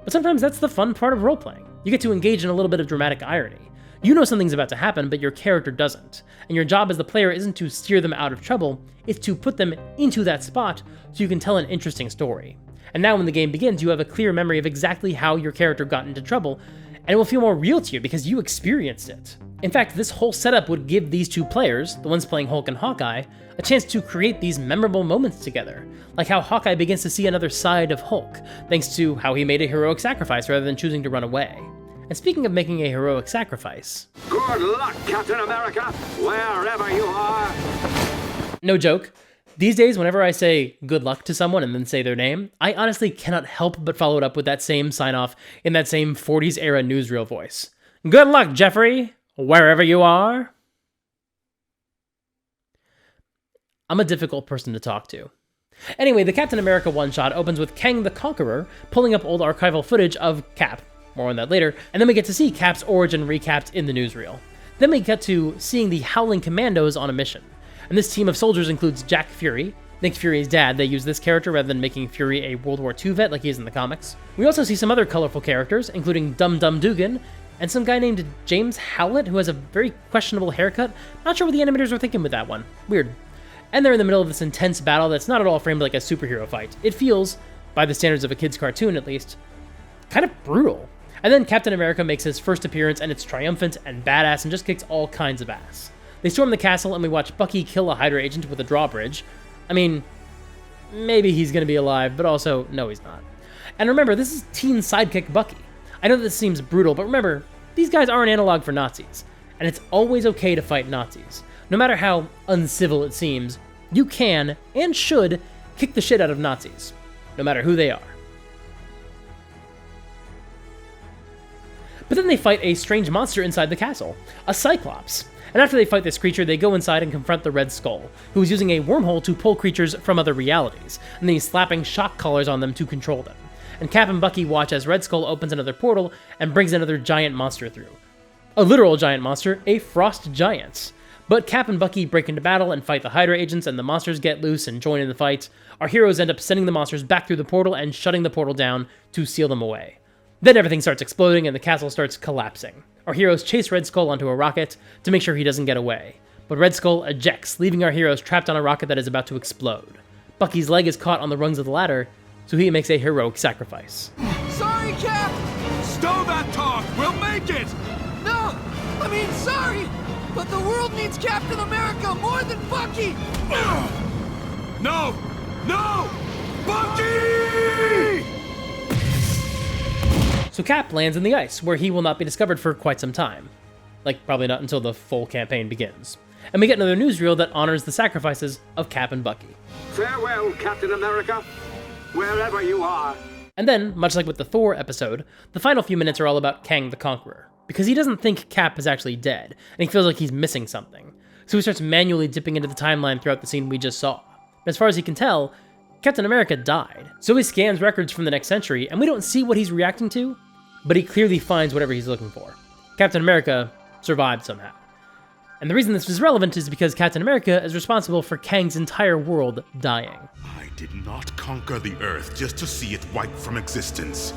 But sometimes that's the fun part of role-playing. You get to engage in a little bit of dramatic irony. You know something's about to happen, but your character doesn't. And your job as the player isn't to steer them out of trouble, it's to put them into that spot so you can tell an interesting story. And now when the game begins, you have a clear memory of exactly how your character got into trouble, and it will feel more real to you because you experienced it. In fact, this whole setup would give these two players, the ones playing Hulk and Hawkeye, a chance to create these memorable moments together, like how Hawkeye begins to see another side of Hulk, thanks to how he made a heroic sacrifice rather than choosing to run away. And speaking of making a heroic sacrifice... Good luck, Captain America, wherever you are! No joke. These days, whenever I say good luck to someone and then say their name, I honestly cannot help but follow it up with that same sign-off in that same 40s-era newsreel voice. Good luck, Jeffrey, wherever you are. I'm a difficult person to talk to. Anyway, the Captain America one-shot opens with Kang the Conqueror pulling up old archival footage of Cap. More on that later. And then we get to see Cap's origin recapped in the newsreel. Then we get to seeing the Howling Commandos on a mission. And this team of soldiers includes Jack Fury, Nick Fury's dad. They use this character rather than making Fury a World War II vet like he is in the comics. We also see some other colorful characters, including Dum Dum Dugan and some guy named James Howlett who has a very questionable haircut. Not sure what the animators were thinking with that one. Weird. And they're in the middle of this intense battle that's not at all framed like a superhero fight. It feels, by the standards of a kid's cartoon at least, kind of brutal. And then Captain America makes his first appearance, and it's triumphant and badass and just kicks all kinds of ass. They storm the castle, and we watch Bucky kill a Hydra agent with a drawbridge. I mean, maybe he's gonna be alive, but also, no he's not. And remember, this is teen sidekick Bucky. I know this seems brutal, but remember, these guys aren't analog for Nazis. And it's always okay to fight Nazis. No matter how uncivil it seems, you can, and should, kick the shit out of Nazis. No matter who they are. But then they fight a strange monster inside the castle, a Cyclops. And after they fight this creature, they go inside and confront the Red Skull, who is using a wormhole to pull creatures from other realities, and then he's slapping shock collars on them to control them. And Cap and Bucky watch as Red Skull opens another portal and brings another giant monster through. A literal giant monster, a frost giant. But Cap and Bucky break into battle and fight the Hydra agents, and the monsters get loose and join in the fight. Our heroes end up sending the monsters back through the portal and shutting the portal down to seal them away. Then everything starts exploding and the castle starts collapsing. Our heroes chase Red Skull onto a rocket to make sure he doesn't get away. But Red Skull ejects, leaving our heroes trapped on a rocket that is about to explode. Bucky's leg is caught on the rungs of the ladder, so he makes a heroic sacrifice. Sorry, Cap! Stow that talk! We'll make it! No! I mean, sorry! But the world needs Captain America more than Bucky! No! No! Bucky! So Cap lands in the ice, where he will not be discovered for quite some time. Like, probably not until the full campaign begins. And we get another newsreel that honors the sacrifices of Cap and Bucky. Farewell, Captain America, wherever you are. And then, much like with the Thor episode, the final few minutes are all about Kang the Conqueror, because he doesn't think Cap is actually dead, and he feels like he's missing something. So he starts manually dipping into the timeline throughout the scene we just saw. But as far as he can tell, Captain America died. So he scans records from the next century, and we don't see what he's reacting to, but he clearly finds whatever he's looking for. Captain America survived somehow. And the reason this is relevant is because Captain America is responsible for Kang's entire world dying. I did not conquer the Earth just to see it wiped from existence.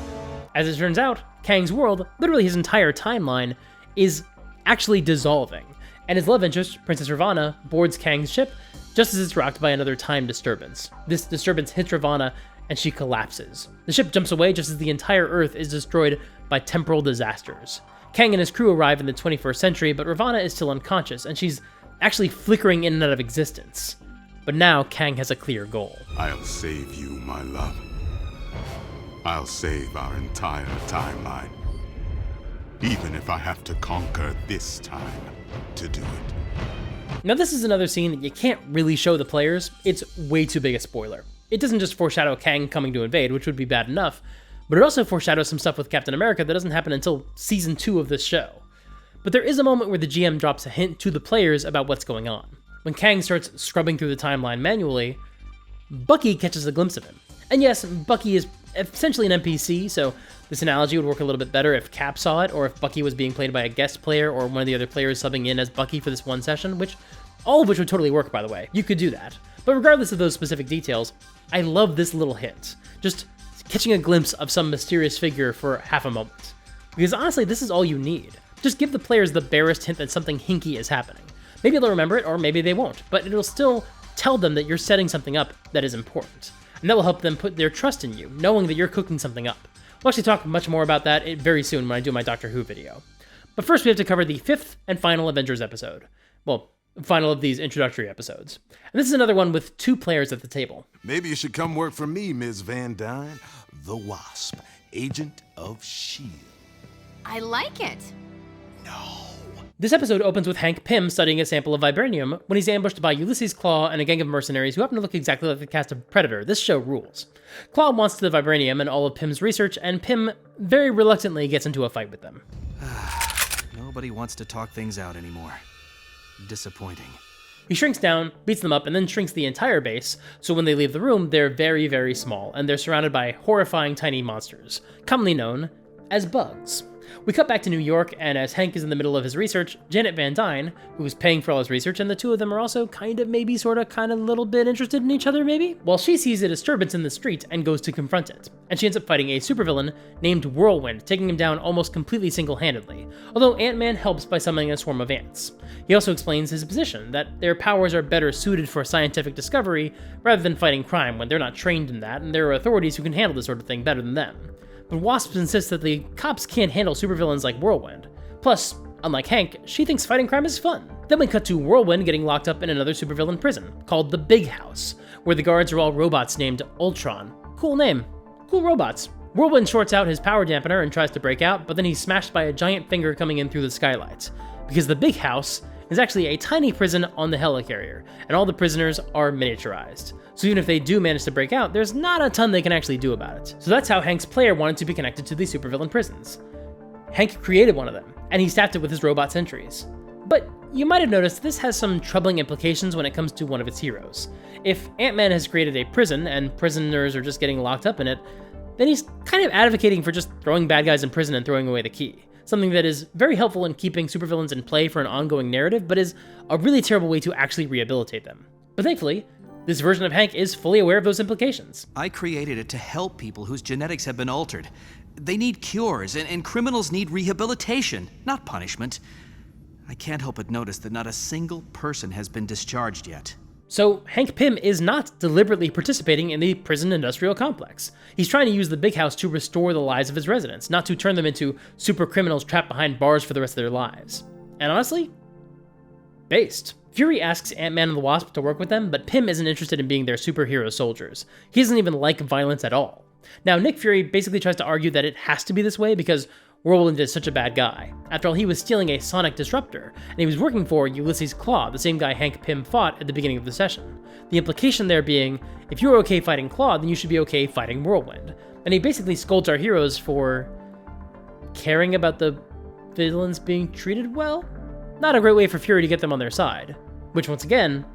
As it turns out, Kang's world, literally his entire timeline, is actually dissolving, and his love interest, Princess Ravonna, boards Kang's ship just as it's rocked by another time disturbance. This disturbance hits Ravonna, and she collapses. The ship jumps away just as the entire Earth is destroyed by temporal disasters. Kang and his crew arrive in the 21st century, but Ravonna is still unconscious, and she's actually flickering in and out of existence. But now, Kang has a clear goal. I'll save you, my love. I'll save our entire timeline. Even if I have to conquer this time to do it. Now this is another scene that you can't really show the players. It's way too big a spoiler. It doesn't just foreshadow Kang coming to invade, which would be bad enough, but it also foreshadows some stuff with Captain America that doesn't happen until Season 2 of this show. But there is a moment where the GM drops a hint to the players about what's going on. When Kang starts scrubbing through the timeline manually, Bucky catches a glimpse of him. And yes, Bucky is essentially an NPC, so this analogy would work a little bit better if Cap saw it, or if Bucky was being played by a guest player, or one of the other players subbing in as Bucky for this one session, all of which would totally work, by the way. You could do that. But regardless of those specific details, I love this little hint. Just catching a glimpse of some mysterious figure for half a moment. Because honestly, this is all you need. Just give the players the barest hint that something hinky is happening. Maybe they'll remember it, or maybe they won't, but it'll still tell them that you're setting something up that is important. And that will help them put their trust in you, knowing that you're cooking something up. We'll actually talk much more about that very soon when I do my Doctor Who video. But first we have to cover the 5th and final Avengers episode. Well, final of these introductory episodes. And this is another one with 2 players at the table. Maybe you should come work for me, Ms. Van Dyne. The Wasp, agent of S.H.I.E.L.D. I like it. This episode opens with Hank Pym studying a sample of vibranium when he's ambushed by Ulysses Claw and a gang of mercenaries who happen to look exactly like the cast of Predator. This show rules. Claw wants the vibranium and all of Pym's research, and Pym very reluctantly gets into a fight with them. Nobody wants to talk things out anymore. Disappointing. He shrinks down, beats them up, and then shrinks the entire base, so when they leave the room, they're very, very small, and they're surrounded by horrifying tiny monsters, commonly known as bugs. We cut back to New York, and as Hank is in the middle of his research, Janet Van Dyne, who is paying for all his research, and the two of them are also kind of little bit interested in each other maybe? Well, she sees a disturbance in the street and goes to confront it, and she ends up fighting a supervillain named Whirlwind, taking him down almost completely single-handedly, although Ant-Man helps by summoning a swarm of ants. He also explains his position, that their powers are better suited for scientific discovery rather than fighting crime when they're not trained in that, and there are authorities who can handle this sort of thing better than them. But Wasp insists that the cops can't handle supervillains like Whirlwind. Plus, unlike Hank, she thinks fighting crime is fun. Then we cut to Whirlwind getting locked up in another supervillain prison, called the Big House, where the guards are all robots named Ultron. Cool name. Cool robots. Whirlwind shorts out his power dampener and tries to break out, but then he's smashed by a giant finger coming in through the skylight. Because the Big House is actually a tiny prison on the helicarrier, and all the prisoners are miniaturized. So even if they do manage to break out, there's not a ton they can actually do about it. So that's how Hank's player wanted to be connected to these supervillain prisons. Hank created one of them, and he staffed it with his robot sentries. But you might have noticed this has some troubling implications when it comes to one of its heroes. If Ant-Man has created a prison, and prisoners are just getting locked up in it, then he's kind of advocating for just throwing bad guys in prison and throwing away the key. Something that is very helpful in keeping supervillains in play for an ongoing narrative, but is a really terrible way to actually rehabilitate them. But thankfully, this version of Hank is fully aware of those implications. I created it to help people whose genetics have been altered. They need cures, and criminals need rehabilitation, not punishment. I can't help but notice that not a single person has been discharged yet. So Hank Pym is not deliberately participating in the prison industrial complex. He's trying to use the Big House to restore the lives of his residents, not to turn them into super criminals trapped behind bars for the rest of their lives. And honestly, based. Fury asks Ant-Man and the Wasp to work with them, but Pym isn't interested in being their superhero soldiers. He doesn't even like violence at all. Now, Nick Fury basically tries to argue that it has to be this way because Whirlwind is such a bad guy. After all, he was stealing a sonic disruptor, and he was working for Ulysses Claw, the same guy Hank Pym fought at the beginning of the session. The implication there being, if you're okay fighting Claw, then you should be okay fighting Whirlwind. And he basically scolds our heroes for caring about the villains being treated well? Not a great way for Fury to get them on their side. Which, once again,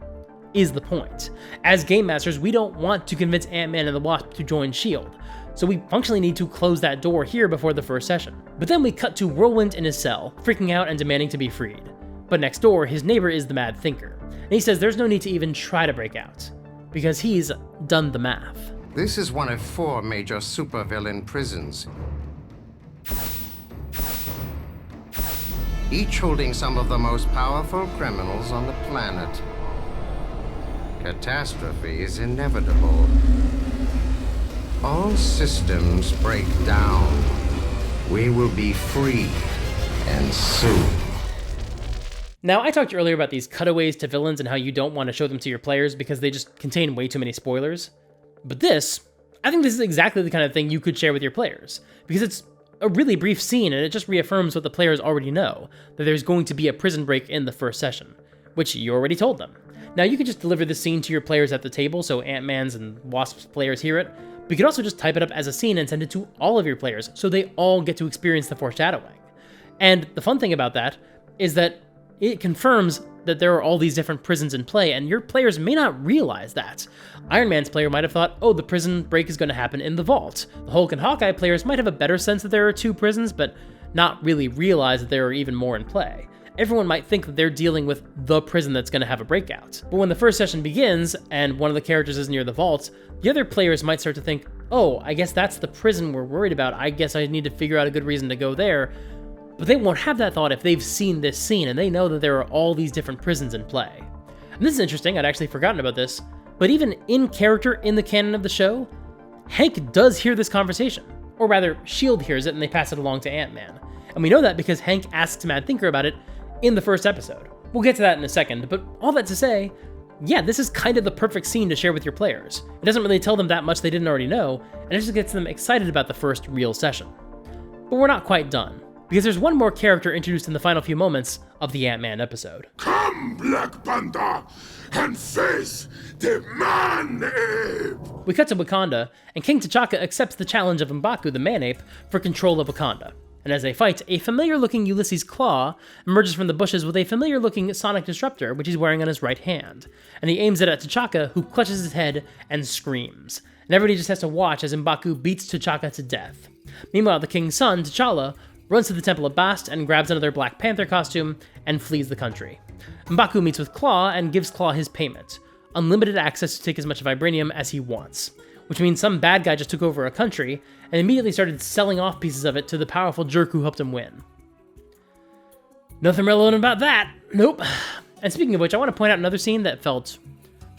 is the point. As Game Masters, we don't want to convince Ant-Man and the Wasp to join S.H.I.E.L.D., so we functionally need to close that door here before the first session. But then we cut to Whirlwind in his cell, freaking out and demanding to be freed. But next door, his neighbor is the Mad Thinker, and he says there's no need to even try to break out, because he's done the math. This is one of 4 major supervillain prisons, each holding some of the most powerful criminals on the planet. Catastrophe is inevitable. All systems break down. We will be free, and soon. Now, I talked earlier about these cutaways to villains and how you don't want to show them to your players because they just contain way too many spoilers. But I think this is exactly the kind of thing you could share with your players, because it's a really brief scene and it just reaffirms what the players already know, that there's going to be a prison break in the first session, which you already told them. Now, you could just deliver this scene to your players at the table so Ant-Man's and Wasp's players hear it, but you could also just type it up as a scene and send it to all of your players so they all get to experience the foreshadowing. And the fun thing about that is that it confirms that there are all these different prisons in play, and your players may not realize that. Iron Man's player might have thought, oh, the prison break is going to happen in the vault. The Hulk and Hawkeye players might have a better sense that there are 2 prisons, but not really realize that there are even more in play. Everyone might think that they're dealing with the prison that's going to have a breakout. But when the first session begins, and one of the characters is near the vault, the other players might start to think, oh, I guess that's the prison we're worried about. I guess I need to figure out a good reason to go there. But they won't have that thought if they've seen this scene and they know that there are all these different prisons in play. And this is interesting, I'd actually forgotten about this, but even in character in the canon of the show, Hank does hear this conversation. Or rather, S.H.I.E.L.D. hears it and they pass it along to Ant-Man. And we know that because Hank asks Mad Thinker about it in the first episode. We'll get to that in a second, but all that to say, yeah, this is kind of the perfect scene to share with your players. It doesn't really tell them that much they didn't already know, and it just gets them excited about the first real session. But we're not quite done, because there's one more character introduced in the final few moments of the Ant-Man episode. Come, Black Panther, and face the Man-Ape! We cut to Wakanda, and King T'Chaka accepts the challenge of M'Baku, the Man-Ape, for control of Wakanda. And as they fight, a familiar-looking Ulysses Claw emerges from the bushes with a familiar-looking sonic disruptor, which he's wearing on his right hand. And he aims it at T'Chaka, who clutches his head and screams. And everybody just has to watch as M'Baku beats T'Chaka to death. Meanwhile, the king's son, T'Challa, runs to the Temple of Bast and grabs another Black Panther costume and flees the country. M'Baku meets with Claw and gives Claw his payment, unlimited access to take as much vibranium as he wants, which means some bad guy just took over a country and immediately started selling off pieces of it to the powerful jerk who helped him win. Nothing relevant about that. Nope. And speaking of which, I want to point out another scene that felt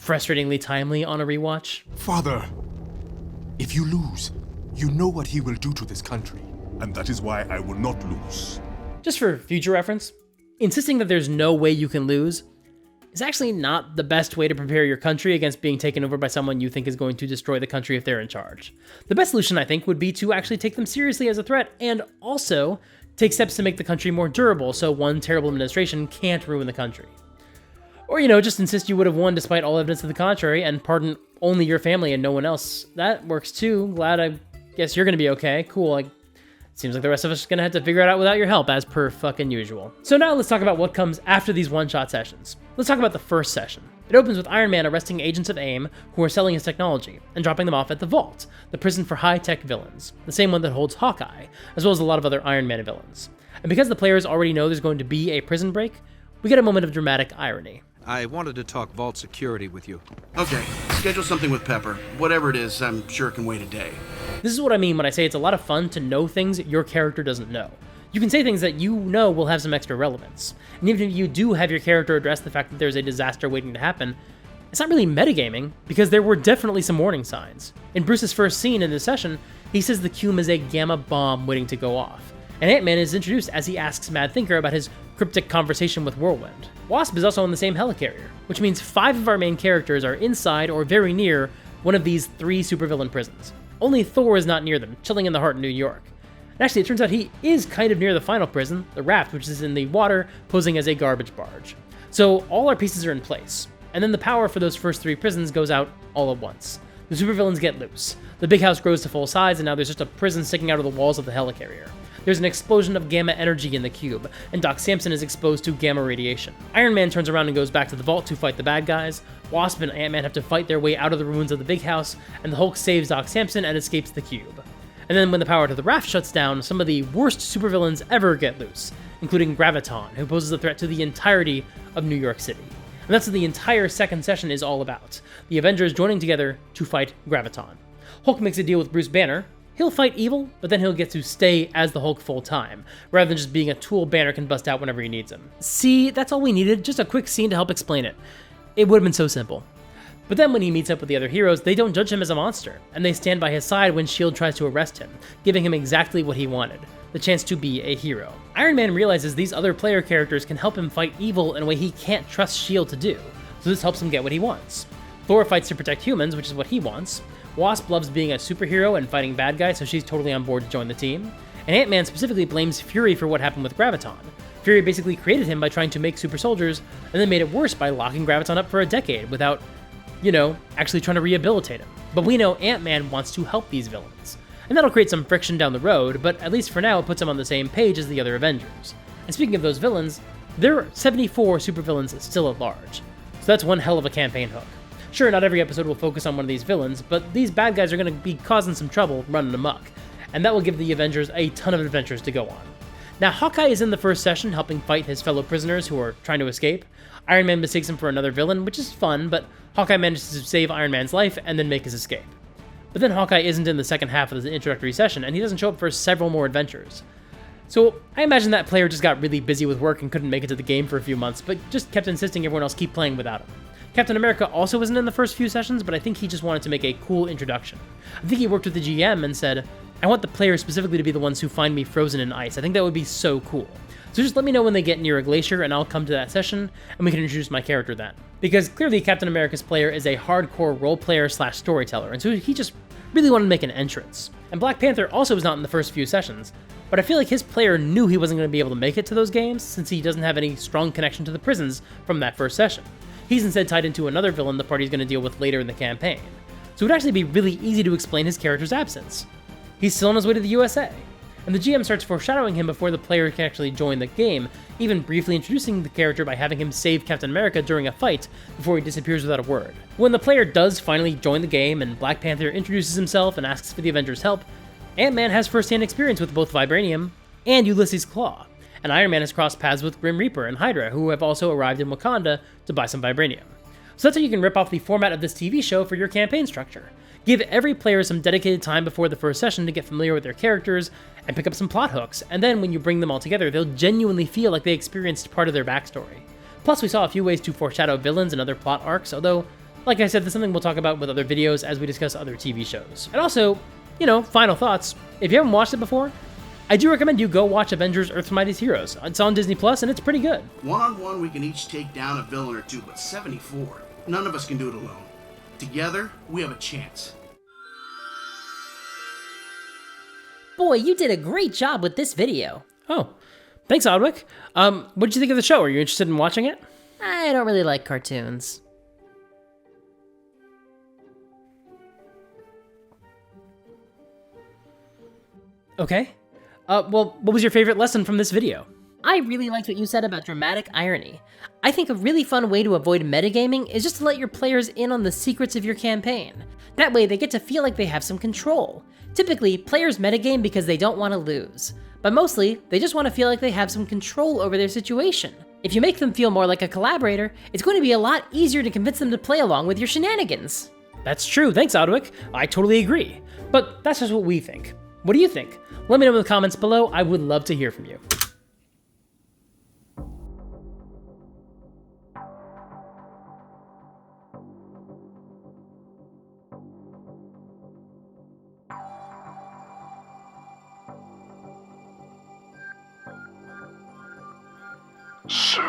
frustratingly timely on a rewatch. Father, if you lose, you know what he will do to this country. And that is why I will not lose. Just for future reference, insisting that there's no way you can lose is actually not the best way to prepare your country against being taken over by someone you think is going to destroy the country if they're in charge. The best solution, I think, would be to actually take them seriously as a threat and also take steps to make the country more durable so one terrible administration can't ruin the country. Or, just insist you would have won despite all evidence to the contrary and pardon only your family and no one else. That works too. Glad I guess you're gonna be okay. Cool. Seems like the rest of us are gonna have to figure it out without your help, as per fucking usual. So now let's talk about what comes after these one-shot sessions. Let's talk about the first session. It opens with Iron Man arresting agents of AIM who are selling his technology and dropping them off at the Vault, the prison for high-tech villains, the same one that holds Hawkeye, as well as a lot of other Iron Man villains. And because the players already know there's going to be a prison break, we get a moment of dramatic irony. I wanted to talk Vault security with you. Okay, schedule something with Pepper. Whatever it is, I'm sure it can wait a day. This is what I mean when I say it's a lot of fun to know things your character doesn't know. You can say things that you know will have some extra relevance. And even if you do have your character address the fact that there's a disaster waiting to happen, it's not really metagaming, because there were definitely some warning signs. In Bruce's first scene in this session, he says the Cume is a gamma bomb waiting to go off. And Ant-Man is introduced as he asks Mad Thinker about his cryptic conversation with Whirlwind. Wasp is also on the same helicarrier, which means 5 of our main characters are inside or very near one of these 3 supervillain prisons. Only Thor is not near them, chilling in the heart of New York. And actually, it turns out he is kind of near the final prison, the Raft, which is in the water, posing as a garbage barge. So all our pieces are in place, and then the power for those first 3 prisons goes out all at once. The supervillains get loose. The big house grows to full size, and now there's just a prison sticking out of the walls of the helicarrier. There's an explosion of gamma energy in the cube, and Doc Samson is exposed to gamma radiation. Iron Man turns around and goes back to the vault to fight the bad guys. Wasp and Ant-Man have to fight their way out of the ruins of the big house, and the Hulk saves Doc Samson and escapes the cube. And then when the power to the Raft shuts down, some of the worst supervillains ever get loose, including Graviton, who poses a threat to the entirety of New York City. And that's what the entire second session is all about, the Avengers joining together to fight Graviton. Hulk makes a deal with Bruce Banner. He'll fight evil, but then he'll get to stay as the Hulk full-time, rather than just being a tool Banner can bust out whenever he needs him. See, that's all we needed, just a quick scene to help explain it. It would have been so simple. But then when he meets up with the other heroes, they don't judge him as a monster, and they stand by his side when S.H.I.E.L.D. tries to arrest him, giving him exactly what he wanted, the chance to be a hero. Iron Man realizes these other player characters can help him fight evil in a way he can't trust S.H.I.E.L.D. to do, so this helps him get what he wants. Thor fights to protect humans, which is what he wants. Wasp loves being a superhero and fighting bad guys, so she's totally on board to join the team. And Ant-Man specifically blames Fury for what happened with Graviton. Fury basically created him by trying to make super soldiers, and then made it worse by locking Graviton up for a decade without, actually trying to rehabilitate him. But we know Ant-Man wants to help these villains. And that'll create some friction down the road, but at least for now it puts him on the same page as the other Avengers. And speaking of those villains, there are 74 supervillains still at large. So that's one hell of a campaign hook. Sure, not every episode will focus on one of these villains, but these bad guys are going to be causing some trouble running amok, and that will give the Avengers a ton of adventures to go on. Now, Hawkeye is in the first session helping fight his fellow prisoners who are trying to escape. Iron Man mistakes him for another villain, which is fun, but Hawkeye manages to save Iron Man's life and then make his escape. But then Hawkeye isn't in the second half of the introductory session, and he doesn't show up for several more adventures. So I imagine that player just got really busy with work and couldn't make it to the game for a few months, but just kept insisting everyone else keep playing without him. Captain America also wasn't in the first few sessions, but I think he just wanted to make a cool introduction. I think he worked with the GM and said, I want the players specifically to be the ones who find me frozen in ice. I think that would be so cool. So just let me know when they get near a glacier and I'll come to that session and we can introduce my character then. Because clearly Captain America's player is a hardcore role player / storyteller, and so he just really wanted to make an entrance. And Black Panther also was not in the first few sessions, but I feel like his player knew he wasn't going to be able to make it to those games since he doesn't have any strong connection to the prisons from that first session. He's instead tied into another villain the party's going to deal with later in the campaign. So it would actually be really easy to explain his character's absence. He's still on his way to the USA, and the GM starts foreshadowing him before the player can actually join the game, even briefly introducing the character by having him save Captain America during a fight before he disappears without a word. When the player does finally join the game and Black Panther introduces himself and asks for the Avengers' help, Ant-Man has first-hand experience with both vibranium and Ulysses Claw, and Iron Man has crossed paths with Grim Reaper and Hydra, who have also arrived in Wakanda to buy some vibranium. So that's how you can rip off the format of this TV show for your campaign structure. Give every player some dedicated time before the first session to get familiar with their characters and pick up some plot hooks, and then when you bring them all together, they'll genuinely feel like they experienced part of their backstory. Plus, we saw a few ways to foreshadow villains and other plot arcs, although, like I said, this is something we'll talk about with other videos as we discuss other TV shows. And also, final thoughts. If you haven't watched it before, I do recommend you go watch Avengers Earth's Mightiest Heroes. It's on Disney Plus, and it's pretty good. One-on-one, we can each take down a villain or two, but 74, none of us can do it alone. Together, we have a chance. Boy, you did a great job with this video. Oh, thanks, Odwick. What did you think of the show? Are you interested in watching it? I don't really like cartoons. Okay. Well, what was your favorite lesson from this video? I really liked what you said about dramatic irony. I think a really fun way to avoid metagaming is just to let your players in on the secrets of your campaign. That way they get to feel like they have some control. Typically, players metagame because they don't want to lose, but mostly, they just want to feel like they have some control over their situation. If you make them feel more like a collaborator, it's going to be a lot easier to convince them to play along with your shenanigans. That's true, thanks Odwick. I totally agree. But that's just what we think. What do you think? Let me know in the comments below, I would love to hear from you. Soon.